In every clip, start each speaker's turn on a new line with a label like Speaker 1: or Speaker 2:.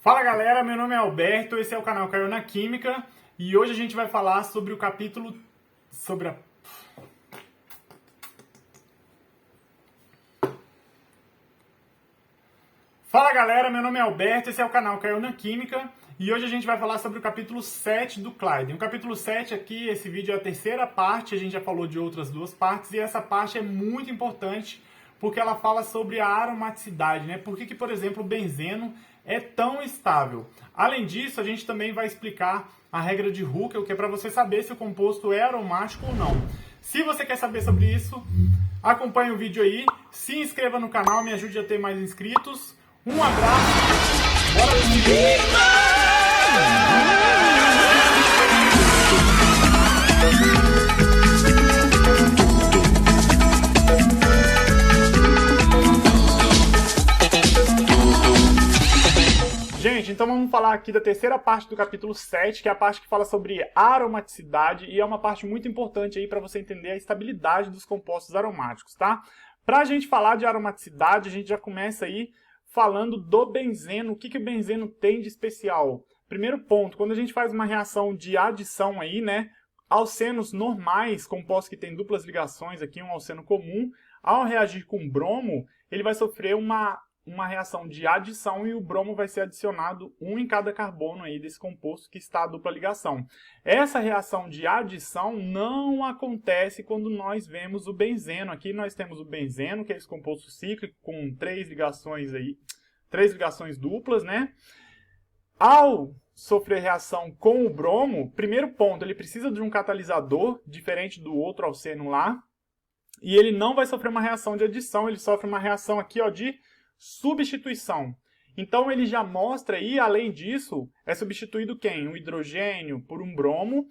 Speaker 1: Fala galera, meu nome é Alberto, esse é o canal Caiu na Química e hoje a gente vai falar sobre o capítulo sobre a... Fala galera, meu nome é Alberto, esse é o canal Caiu na Química e hoje a gente vai falar sobre o capítulo 7 do Clayden. O capítulo 7 aqui, esse vídeo é a terceira parte, a gente já falou de outras duas partes e essa parte é muito importante porque ela fala sobre a aromaticidade, né? Por que, por exemplo, o benzeno é tão estável? Além disso, a gente também vai explicar a regra de Huckel, que é para você saber se o composto é aromático ou não. Se você quer saber sobre isso, acompanhe o vídeo aí, se inscreva no canal, me ajude a ter mais inscritos. Um abraço, bora pro vídeo! Gente, então vamos falar aqui da terceira parte do capítulo 7, que é a parte que fala sobre aromaticidade, e é uma parte muito importante aí para você entender a estabilidade dos compostos aromáticos, tá? Para a gente falar de aromaticidade, a gente já começa aí falando do benzeno. O que o benzeno tem de especial? Primeiro ponto, quando a gente faz uma reação de adição aí, né, alcenos normais, compostos que têm duplas ligações aqui, um alceno comum, ao reagir com bromo, ele vai sofrer uma reação de adição e o bromo vai ser adicionado um em cada carbono aí desse composto que está a dupla ligação. Essa reação de adição não acontece quando nós vemos o benzeno. Aqui nós temos o benzeno, que é esse composto cíclico com três ligações duplas, né? Ao sofrer reação com o bromo, primeiro ponto, ele precisa de um catalisador diferente do outro alceno lá, e ele não vai sofrer uma reação de adição, ele sofre uma reação aqui, ó, de substituição. Então ele já mostra aí, além disso, é substituído quem? O hidrogênio por um bromo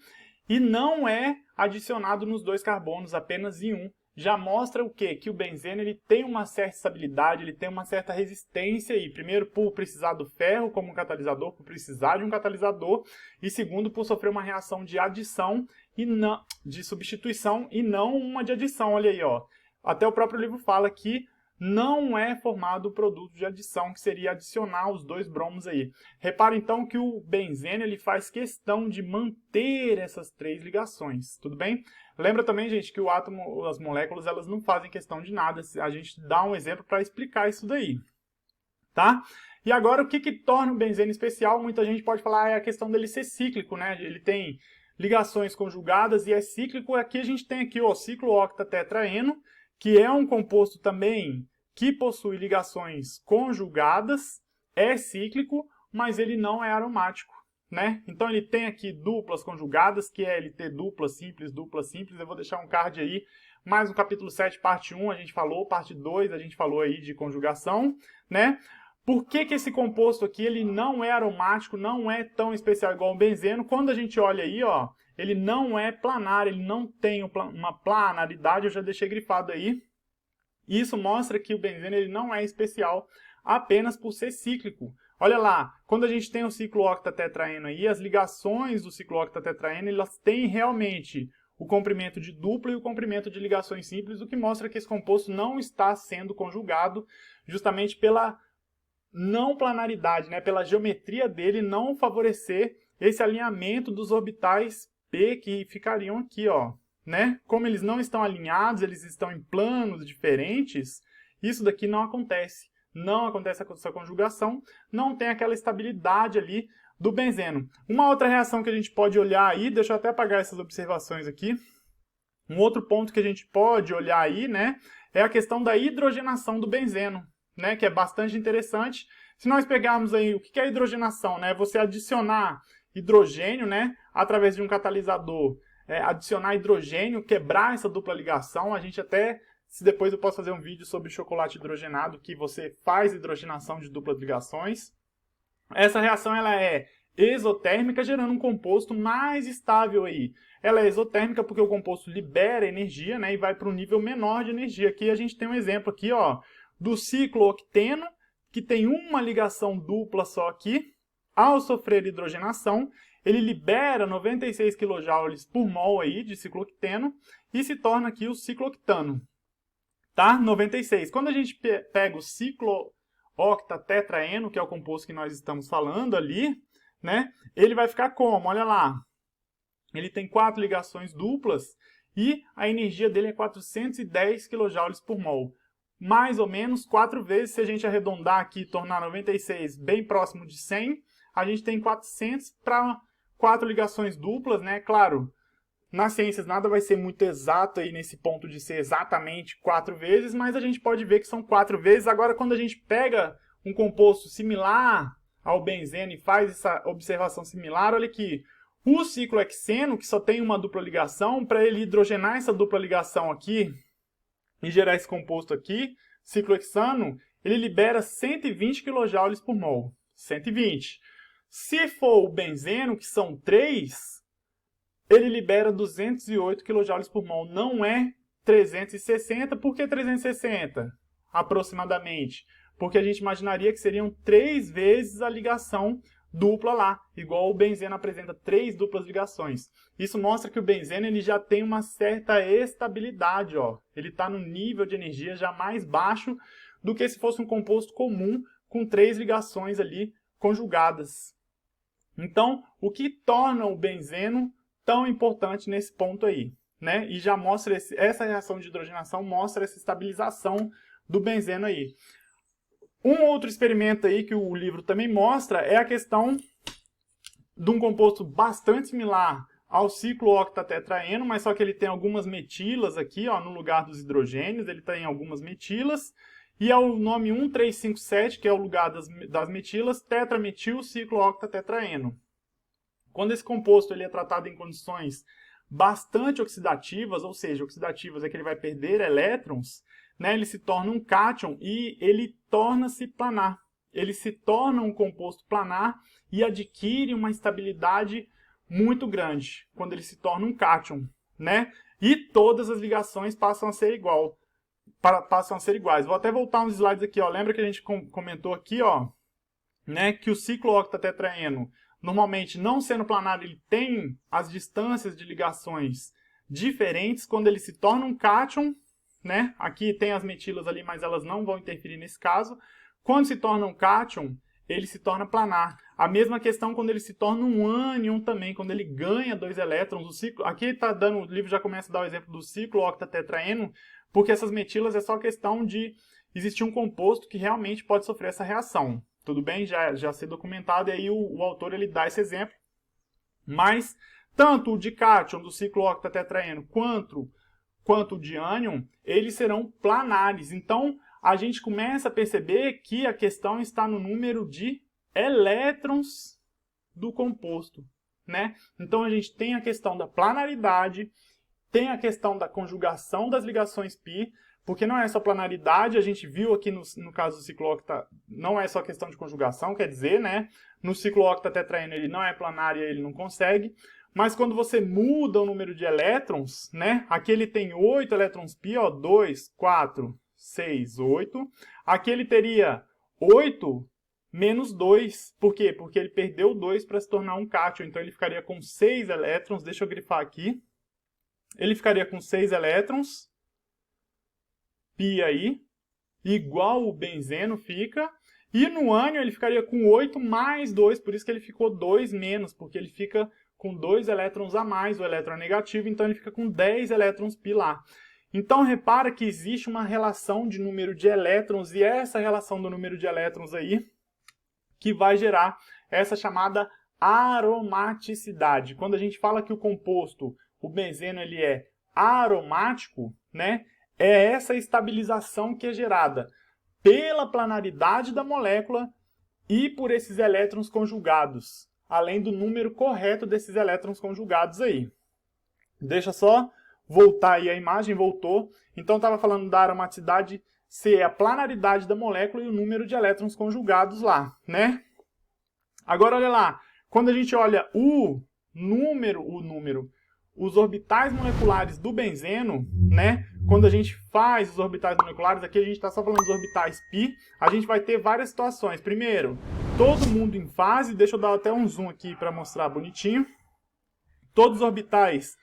Speaker 1: e não é adicionado nos dois carbonos, apenas em um. Já mostra o quê? Que o benzeno ele tem uma certa estabilidade, ele tem uma certa resistência aí. Primeiro, por precisar do ferro como um catalisador, por precisar de um catalisador. E segundo, por sofrer uma reação de adição e não de substituição e não uma de adição. Olha aí, ó. Até o próprio livro fala que não é formado o produto de adição, que seria adicionar os dois bromos aí. Repara então que o benzeno ele faz questão de manter essas três ligações, tudo bem? Lembra também, gente, que o átomo, as moléculas, elas não fazem questão de nada. A gente dá um exemplo para explicar isso daí, tá? E agora, o que torna o benzeno especial? Muita gente pode falar, é a questão dele ser cíclico, né? Ele tem ligações conjugadas e é cíclico. Aqui a gente tem aqui o ciclooctatetraeno, que é um composto também que possui ligações conjugadas, é cíclico, mas ele não é aromático, né? Então ele tem aqui duplas conjugadas, que é LT dupla simples, eu vou deixar um card aí, mais no capítulo 7, parte 1 a gente falou, parte 2 a gente falou aí de conjugação, né? Por que esse composto aqui ele não é aromático, não é tão especial igual o benzeno? Quando a gente olha aí, ó, ele não é planar, ele não tem uma planaridade, eu já deixei grifado aí. Isso mostra que o benzeno ele não é especial apenas por ser cíclico. Olha lá, quando a gente tem o ciclooctatetraeno aí, as ligações do ciclooctatetraeno, elas têm realmente o comprimento de dupla e o comprimento de ligações simples, o que mostra que esse composto não está sendo conjugado justamente pela não planaridade, né? Pela geometria dele não favorecer esse alinhamento dos orbitais P que ficariam aqui, ó, né? Como eles não estão alinhados, eles estão em planos diferentes, isso daqui não acontece. Não acontece essa conjugação, não tem aquela estabilidade ali do benzeno. Uma outra reação que a gente pode olhar aí, deixa eu até apagar essas observações aqui. Um outro ponto que a gente pode olhar aí, né, é a questão da hidrogenação do benzeno, né, que é bastante interessante. Se nós pegarmos aí o que é hidrogenação, né, você adicionar hidrogênio, né, através de um catalisador, adicionar hidrogênio, quebrar essa dupla ligação. A gente até, se depois eu posso fazer um vídeo sobre chocolate hidrogenado, que você faz hidrogenação de duplas ligações. Essa reação ela é exotérmica, gerando um composto mais estável aí. Ela é exotérmica porque o composto libera energia, né, e vai para um nível menor de energia. Aqui a gente tem um exemplo aqui, ó, do cicloocteno, que tem uma ligação dupla só aqui. Ao sofrer hidrogenação, ele libera 96 kJ por mol aí de cicloocteno e se torna aqui o ciclooctano, tá? 96. Quando a gente pega o octatetraeno, que é o composto que nós estamos falando ali, né? Ele vai ficar como? Olha lá. Ele tem 4 ligações duplas e a energia dele é 410 kJ por mol. Mais ou menos 4 vezes, se a gente arredondar aqui e tornar 96 bem próximo de 100, a gente tem 400 para 4 ligações duplas, né? Claro, nas ciências nada vai ser muito exato aí nesse ponto de ser exatamente 4 vezes, mas a gente pode ver que são 4 vezes. Agora, quando a gente pega um composto similar ao benzeno e faz essa observação similar, olha aqui, o ciclohexeno, que só tem uma dupla ligação, para ele hidrogenar essa dupla ligação aqui e gerar esse composto aqui, ciclohexano, ele libera 120 kJ por mol. 120. Se for o benzeno, que são 3, ele libera 208 kJ por mol. Não é 360. Por que 360? Aproximadamente. Porque a gente imaginaria que seriam 3 vezes a ligação dupla lá, igual o benzeno apresenta 3 duplas ligações. Isso mostra que o benzeno ele já tem uma certa estabilidade, ó. Ele está no nível de energia já mais baixo do que se fosse um composto comum com 3 ligações ali conjugadas. Então, o que torna o benzeno tão importante nesse ponto aí, né? E já mostra essa reação de hidrogenação mostra essa estabilização do benzeno aí. Um outro experimento aí que o livro também mostra é a questão de um composto bastante similar ao ciclooctatetraeno, mas só que ele tem algumas metilas aqui, ó, no lugar dos hidrogênios, ele tem algumas metilas, e é o nome 1357, que é o lugar das metilas, tetrametil ciclooctatetraeno. Quando esse composto ele é tratado em condições bastante oxidativas, ou seja, oxidativas é que ele vai perder elétrons, né, ele se torna um cátion e ele torna-se planar. Ele se torna um composto planar e adquire uma estabilidade muito grande quando ele se torna um cátion, né? E todas as ligações passam a ser iguais. Vou até voltar uns slides aqui, ó. Lembra que a gente comentou aqui, ó, né, que o ciclooctatetraeno, normalmente não sendo planar, ele tem as distâncias de ligações diferentes quando ele se torna um cátion, né? Aqui tem as metilas ali, mas elas não vão interferir nesse caso. Quando se torna um cátion, ele se torna planar. A mesma questão quando ele se torna um ânion também, quando ele ganha 2 elétrons. Aqui tá dando, o livro já começa a dar o exemplo do ciclooctatetraeno, porque essas metilas é só questão de existir um composto que realmente pode sofrer essa reação. Tudo bem? Já ser documentado, e aí o autor ele dá esse exemplo. Mas tanto o dicátion do ciclooctatetraeno quanto o de ânion, eles serão planares. Então, a gente começa a perceber que a questão está no número de elétrons do composto, né? Então, a gente tem a questão da planaridade, tem a questão da conjugação das ligações π, porque não é só planaridade, a gente viu aqui no caso do cicloocta, não é só questão de conjugação, quer dizer, né? No ciclooctatetraeno ele não é planar e ele não consegue. Mas quando você muda o número de elétrons, né? Aqui ele tem 8 elétrons π, ó, 2, 4, 6, 8. Aqui ele teria 8 menos 2. Por quê? Porque ele perdeu 2 para se tornar um cátion. Então ele ficaria com 6 elétrons. Deixa eu grifar aqui. Ele ficaria com 6 elétrons. π aí. Igual o benzeno fica. E no ânion ele ficaria com 8 mais 2. Por isso que ele ficou 2 menos. Porque ele fica com 2 elétrons a mais, o elétron é negativo, então ele fica com 10 elétrons π lá. Então repara que existe uma relação de número de elétrons, e é essa relação do número de elétrons aí que vai gerar essa chamada aromaticidade. Quando a gente fala que o composto, o benzeno, ele é aromático, né, é essa estabilização que é gerada pela planaridade da molécula e por esses elétrons conjugados, além do número correto desses elétrons conjugados aí. Deixa só voltar aí a imagem, voltou. Então estava falando da aromaticidade ser a planaridade da molécula e o número de elétrons conjugados lá, né? Agora olha lá, quando a gente olha os orbitais moleculares do benzeno, né? Quando a gente faz os orbitais moleculares, aqui a gente está só falando dos orbitais π, a gente vai ter várias situações. Primeiro, todo mundo em fase, deixa eu dar até um zoom aqui para mostrar bonitinho. Todos os orbitais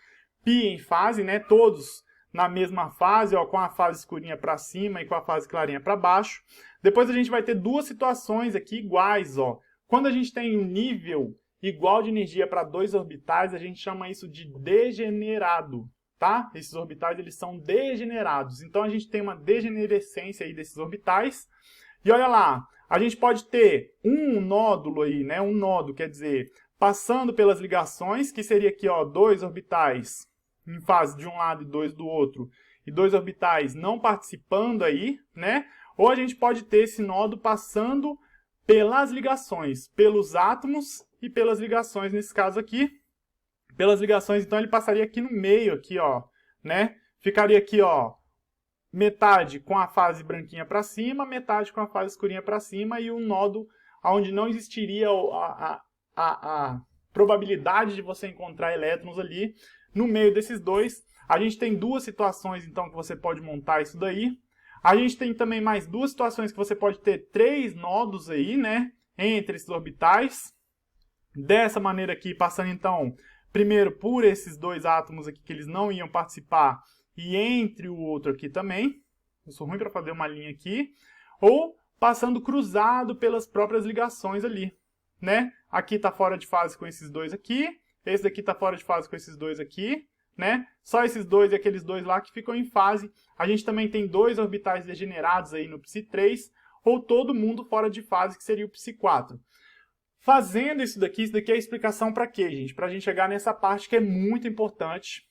Speaker 1: π em fase, né? Todos na mesma fase, ó, com a fase escurinha para cima e com a fase clarinha para baixo. Depois a gente vai ter duas situações aqui iguais, ó. Quando a gente tem um nível igual de energia para dois orbitais, a gente chama isso de degenerado, tá? Esses orbitais, eles são degenerados. Então a gente tem uma degenerescência aí desses orbitais. E olha lá, a gente pode ter um nódulo aí, né? Um nodo, quer dizer, passando pelas ligações, que seria aqui, ó, dois orbitais em fase de um lado e dois do outro, e dois orbitais não participando aí, né? Ou a gente pode ter esse nodo passando pelas ligações, pelos átomos e pelas ligações, nesse caso aqui. Pelas ligações, então ele passaria aqui no meio, aqui, ó, né? Ficaria aqui, ó, metade com a fase branquinha para cima, metade com a fase escurinha para cima, e um nodo onde não existiria a probabilidade de você encontrar elétrons ali no meio desses dois. A gente tem duas situações, então, que você pode montar isso daí. A gente tem também mais duas situações que você pode ter três nodos aí, né, entre esses orbitais. Dessa maneira aqui, passando então, primeiro por esses dois átomos aqui que eles não iam participar e entre o outro aqui também. Eu sou ruim para fazer uma linha aqui. Ou passando cruzado pelas próprias ligações ali, né? Aqui está fora de fase com esses dois aqui. Esse daqui está fora de fase com esses dois aqui, né? Só esses dois e aqueles dois lá que ficam em fase. A gente também tem dois orbitais degenerados aí no Psi3, ou todo mundo fora de fase, que seria o Psi4. Fazendo isso daqui é a explicação para quê, gente? Para a gente chegar nessa parte que é muito importante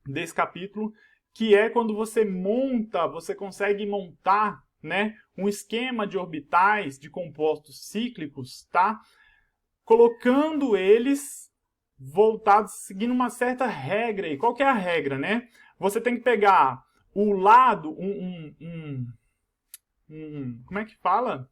Speaker 1: desse capítulo, que é quando você monta, você consegue montar, né, um esquema de orbitais de compostos cíclicos, tá? Colocando eles voltados, seguindo uma certa regra aí. Qual que é a regra, né? Você tem que pegar o lado, como é que fala?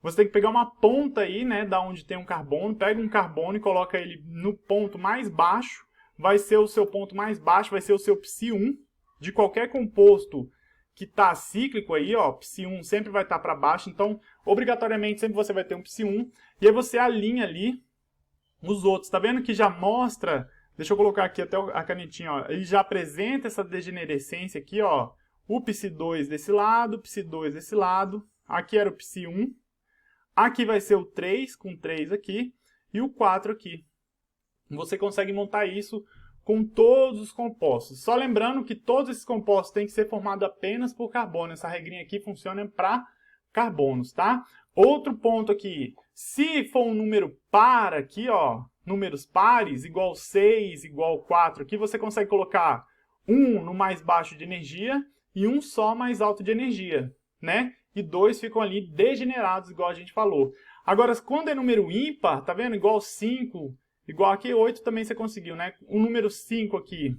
Speaker 1: Você tem que pegar uma ponta aí, né, da onde tem um carbono, pega um carbono e coloca ele no ponto mais baixo, vai ser o seu ponto mais baixo, vai ser o seu Psi1, de qualquer composto que está cíclico aí, ó, Psi1 sempre vai estar para baixo, então, obrigatoriamente, sempre você vai ter um Psi1, e aí você alinha ali os outros. Tá vendo que já mostra, deixa eu colocar aqui até a canetinha, ó, ele já apresenta essa degenerescência aqui, ó, o Psi2 desse lado, o Psi2 desse lado, aqui era o Psi1, aqui vai ser o 3, com 3 aqui, e o 4 aqui. Você consegue montar isso com todos os compostos. Só lembrando que todos esses compostos têm que ser formados apenas por carbono. Essa regrinha aqui funciona para carbonos, tá? Outro ponto aqui, se for um número par aqui, ó, números pares, igual 6, igual 4 aqui, você consegue colocar um no mais baixo de energia e um só mais alto de energia, né? E dois ficam ali degenerados, igual a gente falou. Agora, quando é número ímpar, tá vendo? Igual 5, igual aqui 8 também você conseguiu, né? O número 5 aqui,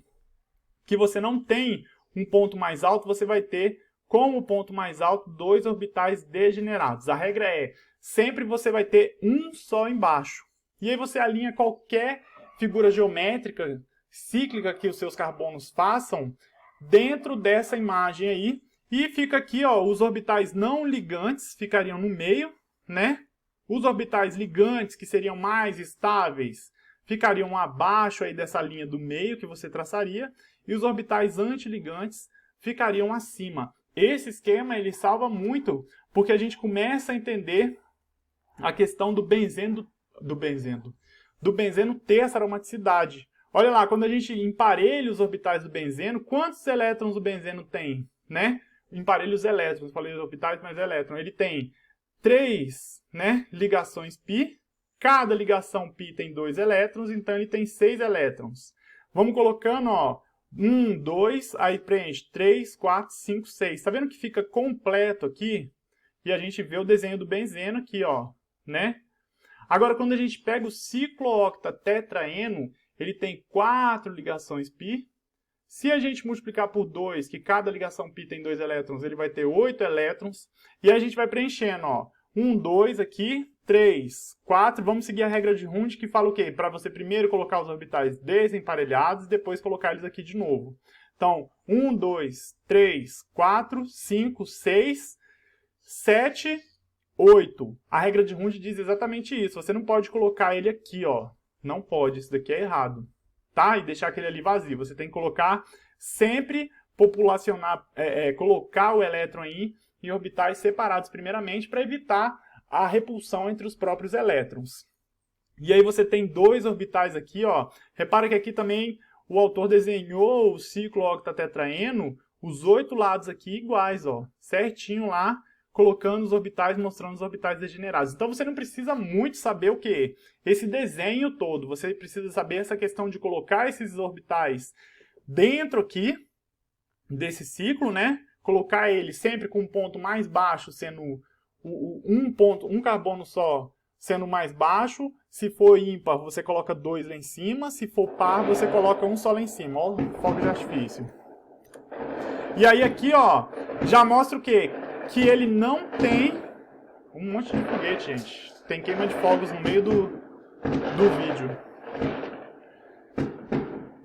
Speaker 1: que você não tem um ponto mais alto, você vai ter como ponto mais alto dois orbitais degenerados. A regra é, sempre você vai ter um só embaixo. E aí você alinha qualquer figura geométrica, cíclica que os seus carbonos façam, dentro dessa imagem aí, e fica aqui, ó, os orbitais não ligantes ficariam no meio, né? Os orbitais ligantes, que seriam mais estáveis, ficariam abaixo aí dessa linha do meio que você traçaria, e os orbitais antiligantes ficariam acima. Esse esquema ele salva muito, porque a gente começa a entender a questão do benzeno ter essa aromaticidade. Olha lá, quando a gente emparelha os orbitais do benzeno, quantos elétrons o benzeno tem, né? Emparelha os elétrons, falei os orbitais, mas elétron. Ele tem 3, né, ligações π, cada ligação π tem 2 elétrons, então ele tem 6 elétrons. Vamos colocando, ó, 1, 2, aí preenche 3, 4, 5, 6. Tá vendo que fica completo aqui? E a gente vê o desenho do benzeno aqui, ó, né? Agora, quando a gente pega o ciclooctatetraeno, ele tem 4 ligações π. Se a gente multiplicar por 2, que cada ligação π tem 2 elétrons, ele vai ter 8 elétrons. E a gente vai preenchendo, ó, 1, 2 aqui, 3, 4. Vamos seguir a regra de Hund, que fala o quê? Para você primeiro colocar os orbitais desemparelhados e depois colocar eles aqui de novo. Então, 1, 2, 3, 4, 5, 6, 7, 8. A regra de Hund diz exatamente isso. Você não pode colocar ele aqui, ó. Não pode, isso daqui é errado. Tá? E deixar aquele ali vazio. Você tem que colocar sempre, populacionar, colocar o elétron aí em orbitais separados primeiramente para evitar a repulsão entre os próprios elétrons. E aí você tem dois orbitais aqui, ó. Repara que aqui também o autor desenhou o ciclo octatetraeno, os 8 lados aqui iguais, ó, certinho lá, colocando os orbitais, mostrando os orbitais degenerados. Então você não precisa muito saber o que? Esse desenho todo. Você precisa saber essa questão de colocar esses orbitais dentro aqui desse ciclo, né? Colocar ele sempre com um ponto mais baixo, sendo um carbono só sendo mais baixo. Se for ímpar, você coloca 2 lá em cima. Se for par, você coloca um só lá em cima. Ó, fogo de artifício. E aí aqui, ó, já mostra o quê? Que ele não tem um monte de foguete, gente. Tem queima de fogos no meio do vídeo.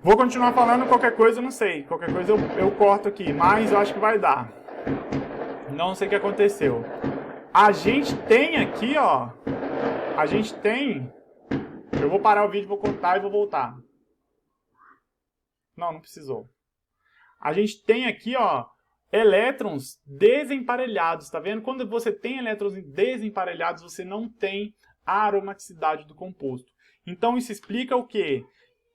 Speaker 1: Vou continuar falando, qualquer coisa eu não sei. Qualquer coisa eu corto aqui, mas eu acho que vai dar. Não sei o que aconteceu. A gente tem aqui, ó. A gente tem... Eu vou parar o vídeo, vou cortar e vou voltar. Não precisou. A gente tem aqui, ó, elétrons desemparelhados, tá vendo? Quando você tem elétrons desemparelhados, você não tem a aromaticidade do composto. Então isso explica o quê?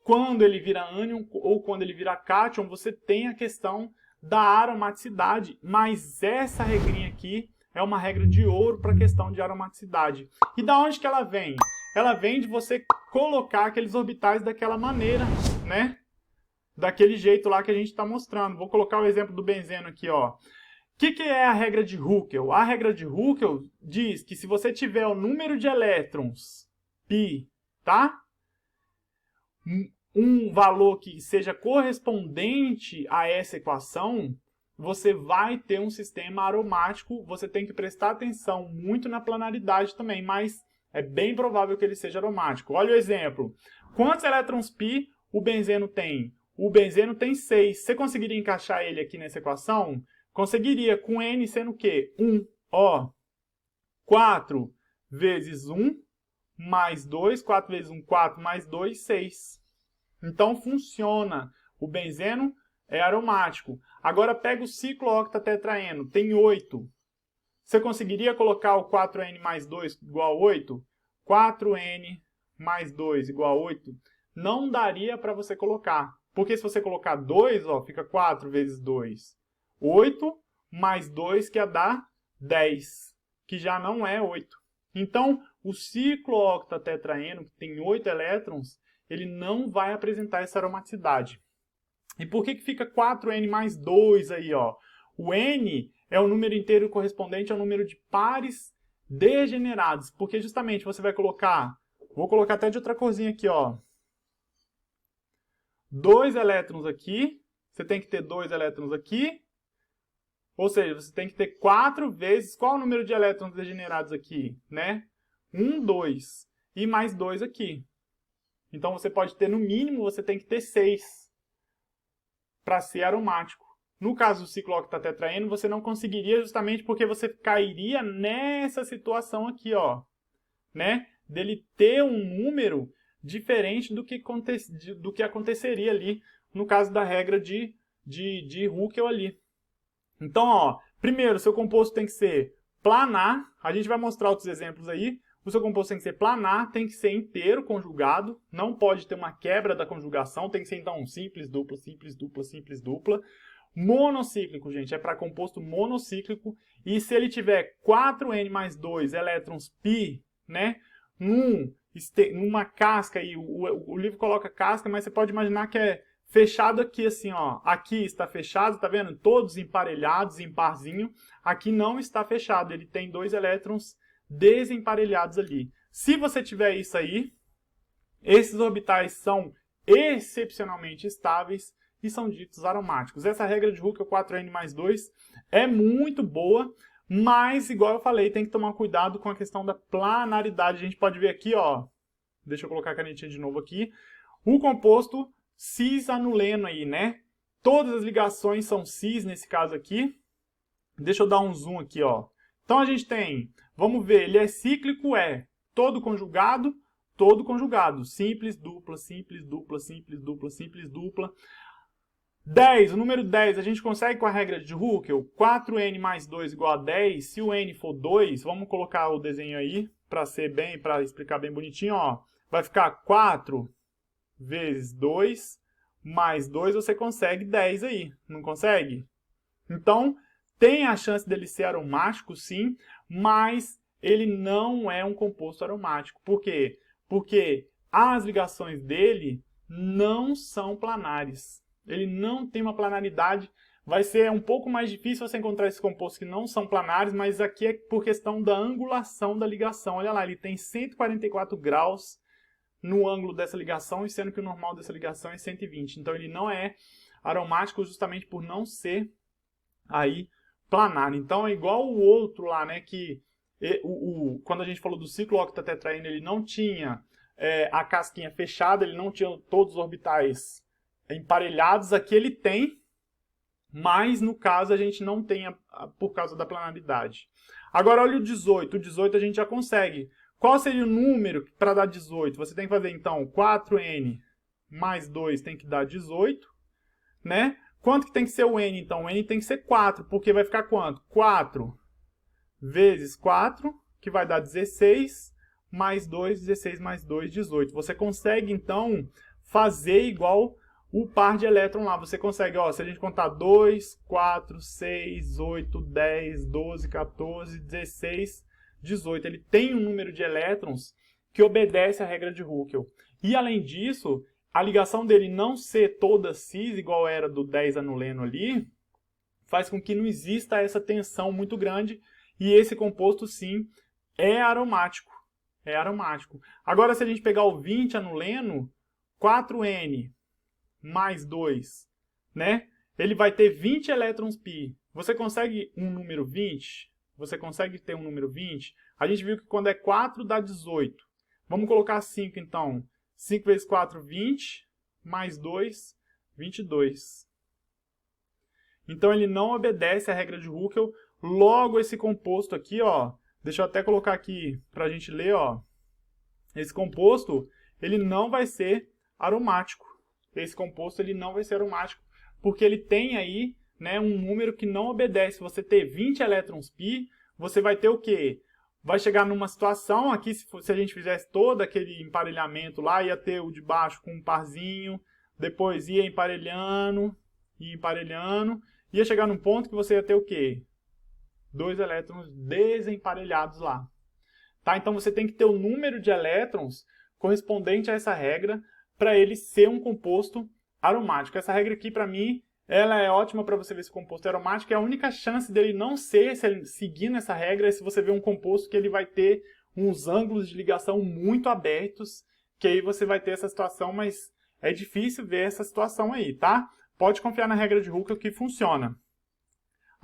Speaker 1: Quando ele vira ânion ou quando ele vira cátion, você tem a questão da aromaticidade, mas essa regrinha aqui é uma regra de ouro para a questão de aromaticidade. E da onde que ela vem? Ela vem de você colocar aqueles orbitais daquela maneira, né? Daquele jeito lá que a gente está mostrando. Vou colocar o exemplo do benzeno aqui, ó. O que é a regra de Huckel? A regra de Huckel diz que se você tiver o número de elétrons π, tá? Um valor que seja correspondente a essa equação, você vai ter um sistema aromático. Você tem que prestar atenção muito na planaridade também, mas é bem provável que ele seja aromático. Olha o exemplo. Quantos elétrons π o benzeno tem? O benzeno tem 6. Você conseguiria encaixar ele aqui nessa equação? Conseguiria, com N sendo o quê? 1. Ó, 4 vezes 1 mais 2. 4 vezes 1, 4 mais 2, 6. Então funciona. O benzeno é aromático. Agora pega o ciclo octatetraeno. Tem 8. Você conseguiria colocar o 4N mais 2 igual a 8? 4N mais 2 igual a 8? Não daria para você colocar. Porque se você colocar 2, ó, fica 4 vezes 2. 8 mais 2 que ia dar 10. Que já não é 8. Então, o ciclo octatetraeno, que tem 8 elétrons, ele não vai apresentar essa aromaticidade. E por que fica 4N mais 2 aí, ó? O N é o número inteiro correspondente ao número de pares degenerados. Porque justamente você vai colocar... Vou colocar até de outra corzinha aqui, ó. 2 elétrons aqui, você tem que ter 2 elétrons aqui, ou seja, você tem que ter 4 vezes, qual é o número de elétrons degenerados aqui, né? 1, 2, e mais 2 aqui. Então você pode ter, no mínimo, você tem que ter 6 para ser aromático. No caso do ciclo octatetraeno, você não conseguiria justamente porque você cairia nessa situação aqui, ó, né? Dele ter um número diferente do que aconteceria ali no caso da regra de Huckel ali. Então, ó, primeiro, seu composto tem que ser planar. A gente vai mostrar outros exemplos aí. O seu composto tem que ser planar, tem que ser inteiro, conjugado. Não pode ter uma quebra da conjugação. Tem que ser, então, simples, dupla, simples, dupla, simples, dupla. Monocíclico, gente, é para composto monocíclico. E se ele tiver 4N mais 2 elétrons π, né, numa casca aí, o livro coloca casca, mas você pode imaginar que é fechado aqui assim, ó. Aqui está fechado, tá vendo? Todos emparelhados, em parzinho. Aqui não está fechado, ele tem 2 elétrons desemparelhados ali. Se você tiver isso aí, esses orbitais são excepcionalmente estáveis e são ditos aromáticos. Essa regra de Huckel 4N mais 2 é muito boa, mas, igual eu falei, tem que tomar cuidado com a questão da planaridade. A gente pode ver aqui, ó, deixa eu colocar a canetinha de novo aqui, o composto cis-anuleno aí, né? Todas as ligações são cis nesse caso aqui. Deixa eu dar um zoom aqui, ó. Então a gente tem, vamos ver, ele é cíclico, todo conjugado, simples, dupla, simples, dupla, simples, dupla, simples, dupla. 10, o número 10, a gente consegue com a regra de Huckel, 4n mais 2 igual a 10, se o n for 2, vamos colocar o desenho aí, para explicar bem bonitinho, ó. Vai ficar 4 vezes 2, mais 2, você consegue 10 aí, não consegue? Então, tem a chance dele ser aromático, sim, mas ele não é um composto aromático. Por quê? Porque as ligações dele não são planares. Ele não tem uma planaridade. Vai ser um pouco mais difícil você encontrar esses compostos que não são planares, mas aqui é por questão da angulação da ligação. Olha lá, ele tem 144 graus no ângulo dessa ligação, sendo que o normal dessa ligação é 120. Então ele não é aromático justamente por não ser aí planar. Então é igual o outro lá, né, que quando a gente falou do ciclo octatetraeno, ele não tinha a casquinha fechada, ele não tinha todos os orbitais emparelhados. Aqui ele tem, mas no caso a gente não tem por causa da planaridade. Agora olha o 18. O 18 a gente já consegue. Qual seria o número para dar 18? Você tem que fazer então 4n mais 2 tem que dar 18, né? Quanto que tem que ser o n então? O n tem que ser 4, porque vai ficar quanto? 4 vezes 4, que vai dar 16, mais 2, 16 mais 2, 18. Você consegue então fazer igual o par de elétron lá. Você consegue, ó, se a gente contar 2, 4, 6, 8, 10, 12, 14, 16, 18. Ele tem um número de elétrons que obedece à regra de Huckel. E além disso, a ligação dele não ser toda cis, igual era do 10 anuleno ali, faz com que não exista essa tensão muito grande, e esse composto, sim, é aromático. É aromático. Agora, se a gente pegar o 20 anuleno, 4n mais 2, né? Ele vai ter 20 elétrons pi. Você consegue um número 20? Você consegue ter um número 20? A gente viu que quando é 4 dá 18. Vamos colocar 5 então. 5 vezes 4, 20, mais 2, 22. Então ele não obedece à regra de Huckel. Logo esse composto aqui, ó, deixa eu até colocar aqui para a gente ler, ó. Esse composto, ele não vai ser aromático. Esse composto ele não vai ser aromático, porque ele tem aí, né, um número que não obedece. Se você ter 20 elétrons pi, você vai ter o quê? Vai chegar numa situação aqui, se a gente fizesse todo aquele emparelhamento lá, ia ter o de baixo com um parzinho, depois ia emparelhando, ia chegar num ponto que você ia ter o quê? 2 elétrons desemparelhados lá. Tá? Então você tem que ter o número de elétrons correspondente a essa regra para ele ser um composto aromático. Essa regra aqui, para mim, ela é ótima para você ver se o composto é aromático. E a única chance dele não ser, seguindo essa regra, é se você ver um composto que ele vai ter uns ângulos de ligação muito abertos, que aí você vai ter essa situação, mas é difícil ver essa situação aí, tá? Pode confiar na regra de Huckel que funciona.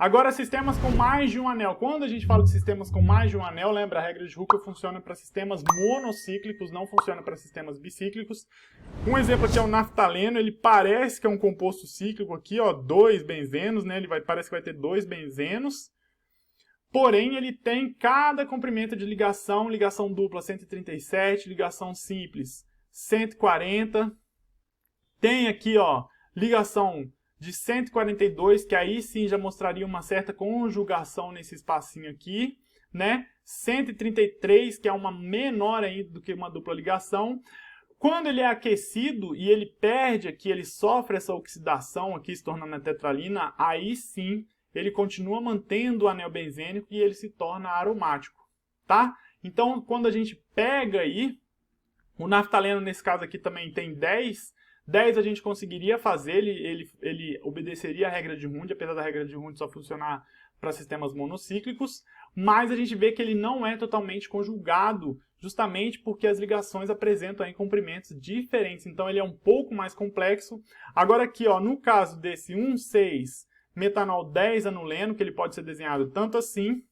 Speaker 1: Agora, sistemas com mais de um anel. Quando a gente fala de sistemas com mais de um anel, lembra, a regra de Huckel funciona para sistemas monocíclicos, não funciona para sistemas bicíclicos. Um exemplo aqui é o naftaleno, ele parece que é um composto cíclico aqui, ó, 2 benzenos, né? Parece que vai ter 2 benzenos. Porém, ele tem cada comprimento de ligação, ligação dupla 137, ligação simples 140. Tem aqui, ó, ligação de 142, que aí sim já mostraria uma certa conjugação nesse espacinho aqui, né? 133, que é uma menor aí do que uma dupla ligação. Quando ele é aquecido e ele perde aqui, ele sofre essa oxidação aqui, se tornando a tetralina, aí sim ele continua mantendo o anel benzênico e ele se torna aromático, tá? Então, quando a gente pega aí, o naftaleno nesse caso aqui também tem 10 a gente conseguiria fazer, ele obedeceria a regra de Hund, apesar da regra de Hund só funcionar para sistemas monocíclicos, mas a gente vê que ele não é totalmente conjugado, justamente porque as ligações apresentam aí comprimentos diferentes, então ele é um pouco mais complexo. Agora aqui, ó, no caso desse 1,6 metanol 10 anuleno, que ele pode ser desenhado tanto assim,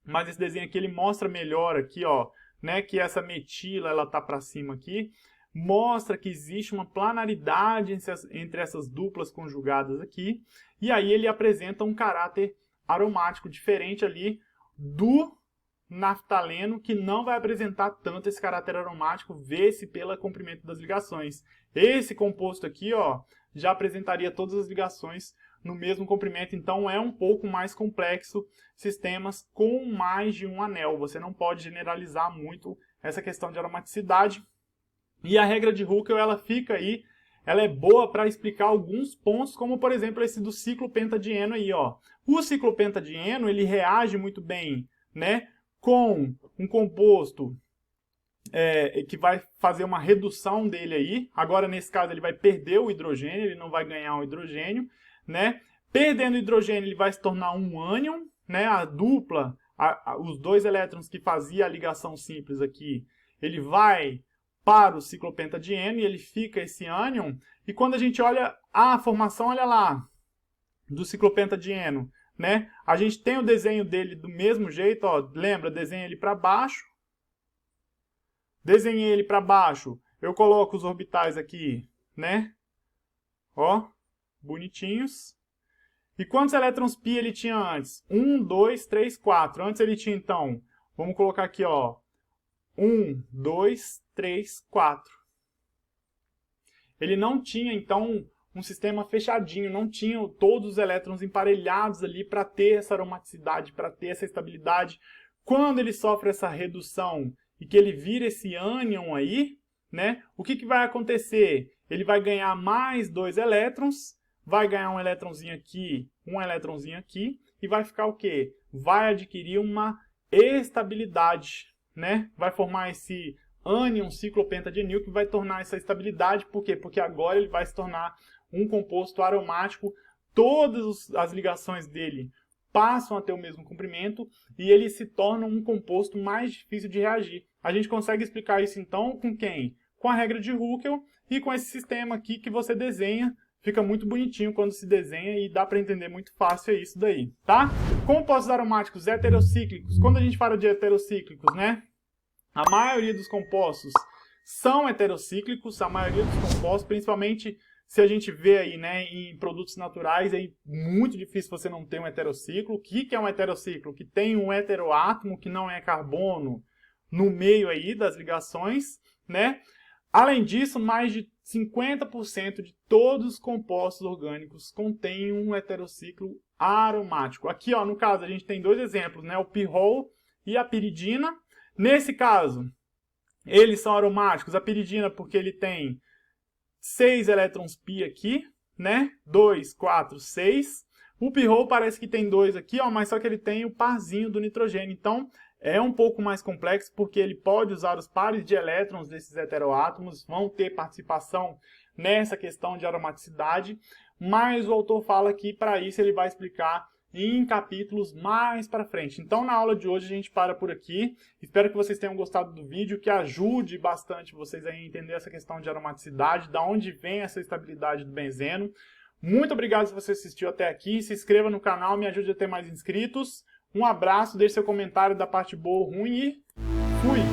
Speaker 1: mas esse desenho aqui ele mostra melhor aqui, ó, né, que essa metila ela tá para cima aqui, mostra que existe uma planaridade entre essas duplas conjugadas aqui, e aí ele apresenta um caráter aromático diferente ali do naftaleno, que não vai apresentar tanto esse caráter aromático, vê-se pelo comprimento das ligações. Esse composto aqui, ó, já apresentaria todas as ligações no mesmo comprimento, então é um pouco mais complexo sistemas com mais de um anel. Você não pode generalizar muito essa questão de aromaticidade. E a regra de Huckel, ela fica aí, ela é boa para explicar alguns pontos, como por exemplo esse do ciclopentadieno aí, ó. O ciclopentadieno, ele reage muito bem, né, com um composto que vai fazer uma redução dele aí. Agora, nesse caso, ele vai perder o hidrogênio, ele não vai ganhar o hidrogênio, né? Perdendo o hidrogênio, ele vai se tornar um ânion, né? A dupla, os dois elétrons que fazia a ligação simples aqui, ele vai para o ciclopentadieno e ele fica esse ânion. E quando a gente olha a formação, olha lá, do ciclopentadieno, né? A gente tem o desenho dele do mesmo jeito, ó, lembra? Desenha ele para baixo. Desenhei ele para baixo, eu coloco os orbitais aqui, né? Ó, bonitinhos. E quantos elétrons π ele tinha antes? 1, 2, 3, 4. Antes ele tinha, então, vamos colocar aqui, ó, 1, 2, 3, 4. Ele não tinha, então, um sistema fechadinho, não tinha todos os elétrons emparelhados ali para ter essa aromaticidade, para ter essa estabilidade. Quando ele sofre essa redução e que ele vira esse ânion aí, né? O que vai acontecer? Ele vai ganhar mais 2 elétrons, vai ganhar um elétronzinho aqui, e vai ficar o quê? Vai adquirir uma estabilidade, né? Vai formar esse ânion ciclopentadienil que vai tornar essa estabilidade. Por quê? Porque agora ele vai se tornar um composto aromático, todas as ligações dele passam a ter o mesmo comprimento e ele se torna um composto mais difícil de reagir. A gente consegue explicar isso então com quem? Com a regra de Huckel e com esse sistema aqui que você desenha. Fica muito bonitinho quando se desenha e dá para entender muito fácil isso daí, tá? Compostos aromáticos heterocíclicos. Quando a gente fala de heterocíclicos, né? A maioria dos compostos são heterocíclicos, a maioria dos compostos, principalmente se a gente vê aí, né, em produtos naturais, é muito difícil você não ter um heterociclo. O que é um heterociclo? Que tem um heteroátomo, que não é carbono, no meio aí das ligações, né? Além disso, mais de 50% de todos os compostos orgânicos contêm um heterociclo aromático. Aqui, ó, no caso, a gente tem 2 exemplos, né? O pirrol e a piridina. Nesse caso, eles são aromáticos. A piridina porque ele tem 6 elétrons π aqui, né? 2, 4, 6. O pirrol parece que tem 2 aqui, ó, mas só que ele tem o parzinho do nitrogênio. Então, é um pouco mais complexo porque ele pode usar os pares de elétrons desses heteroátomos, vão ter participação nessa questão de aromaticidade, mas o autor fala que para isso ele vai explicar em capítulos mais para frente. Então, na aula de hoje a gente para por aqui. Espero que vocês tenham gostado do vídeo, que ajude bastante vocês a entender essa questão de aromaticidade, da onde vem essa estabilidade do benzeno. Muito obrigado se você assistiu até aqui. Se inscreva no canal, me ajude a ter mais inscritos. Um abraço, deixe seu comentário da parte boa ou ruim e fui!